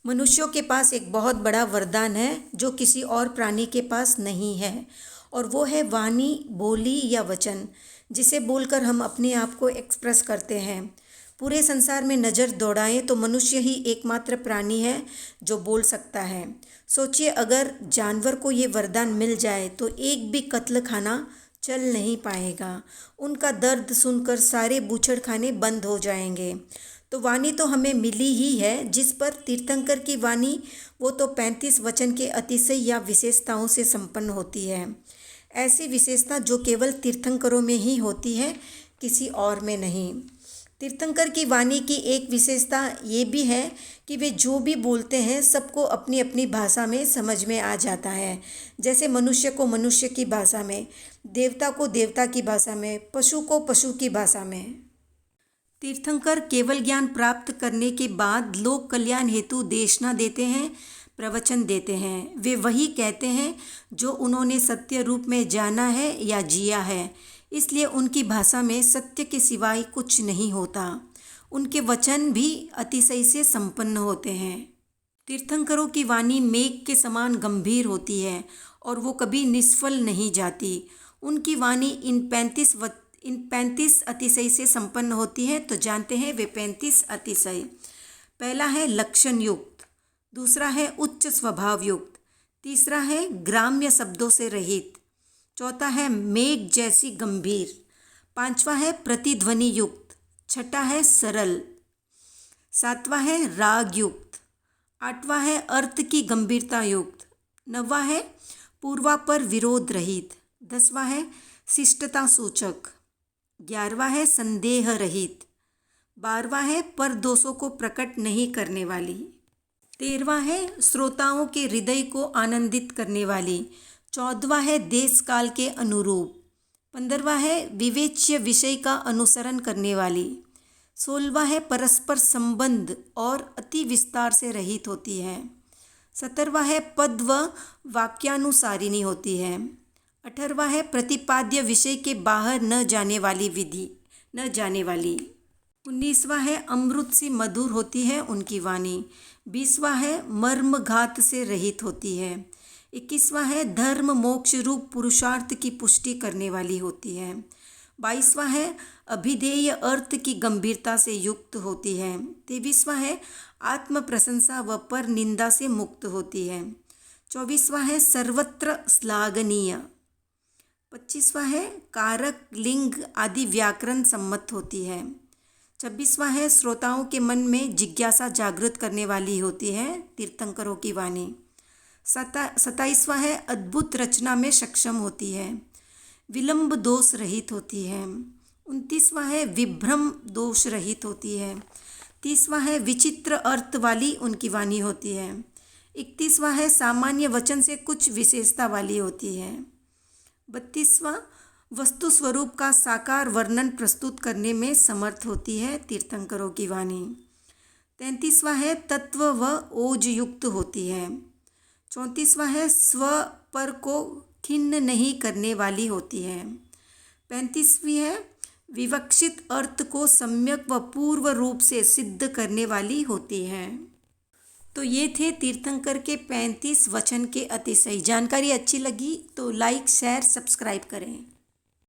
मनुष्यों के पास एक बहुत बड़ा वरदान है जो किसी और प्राणी के पास नहीं है, और वो है वाणी, बोली या वचन, जिसे बोलकर हम अपने आप को एक्सप्रेस करते हैं। पूरे संसार में नज़र दौड़ाएं तो मनुष्य ही एकमात्र प्राणी है जो बोल सकता है। सोचिए, अगर जानवर को ये वरदान मिल जाए तो एक भी कत्ल खाना चल नहीं पाएगा। उनका दर्द सुनकर सारे बूचड़खाने बंद हो जाएंगे। तो वाणी तो हमें मिली ही है, जिस पर तीर्थंकर की वाणी, वो तो 35 वचन के अतिशय या विशेषताओं से संपन्न होती है। ऐसी विशेषता जो केवल तीर्थंकरों में ही होती है, किसी और में नहीं। तीर्थंकर की वाणी की एक विशेषता ये भी है कि वे जो भी बोलते हैं सबको अपनी अपनी भाषा में समझ में आ जाता है। जैसे मनुष्य को मनुष्य की भाषा में, देवता को देवता की भाषा में, पशु को पशु की भाषा में। तीर्थंकर केवल ज्ञान प्राप्त करने के बाद लोक कल्याण हेतु देशना देते हैं, प्रवचन देते हैं। वे वही कहते हैं जो उन्होंने सत्य रूप में जाना है या जिया है। इसलिए उनकी भाषा में सत्य के सिवाय कुछ नहीं होता। उनके वचन भी अतिशय से संपन्न होते हैं। तीर्थंकरों की वाणी मेघ के समान गंभीर होती है और वो कभी निष्फल नहीं जाती। उनकी वाणी इन 35 अतिशय से संपन्न होती है। तो जानते हैं वे 35 अतिशय। पहला है लक्षण युक्त, दूसरा है उच्च स्वभाव युक्त, तीसरा है ग्राम्य शब्दों से रहित, चौथा है मेघ जैसी गंभीर, पांचवा है प्रतिध्वनि युक्त, छठा है सरल, सातवां है राग युक्त, आठवां है अर्थ की गंभीरता युक्त, नौवां है पूर्वापर विरोध रहित, 10वां है शिष्टता सूचक, 11वां है संदेह रहित, 12वां है पर दोषों को प्रकट नहीं करने वाली, 13वां है श्रोताओं के हृदय को आनंदित करने वाली, 14वां है देश काल के अनुरूप, 15वां है विवेच्य विषय का अनुसरण करने वाली, 16वां है परस्पर संबंध और अति विस्तार से रहित होती है, 17वां है पद व वाक्यानुसारिणी होती है, 18वां है प्रतिपाद्य विषय के बाहर न जाने वाली विधि न जाने वाली, 19वां है अमृत सी मधुर होती है उनकी वाणी, 20वां है मर्मघात से रहित होती है, 21वां है धर्म मोक्ष रूप पुरुषार्थ की पुष्टि करने वाली होती है, 22वां है अभिधेय अर्थ की गंभीरता से युक्त होती है, 23वां है आत्म प्रशंसा व पर निंदा से मुक्त होती है, 24वां है सर्वत्र श्लाघनीय, 25वां है कारक लिंग आदि व्याकरण सम्मत होती है, 26वां है श्रोताओं के मन में जिज्ञासा जागृत करने वाली होती है तीर्थंकरों की वाणी, 27वां है अद्भुत रचना में सक्षम होती है, विलंब दोष रहित होती है, 29वां है विभ्रम दोष रहित होती है, 30वां है विचित्र अर्थ वाली उनकी वाणी होती है, 31वां है सामान्य वचन से कुछ विशेषता वाली होती है, 32वां वस्तु स्वरूप का साकार वर्णन प्रस्तुत करने में समर्थ होती है तीर्थंकरों की वाणी, 33वां है तत्व व ओज युक्त होती है, 34वां है स्व पर को खिन्न नहीं करने वाली होती है, 35वीं है विवक्षित अर्थ को सम्यक व पूर्व रूप से सिद्ध करने वाली होती है। तो ये थे तीर्थंकर के 35 वचन के अतिशय। जानकारी अच्छी लगी तो लाइक, शेयर, सब्सक्राइब करें।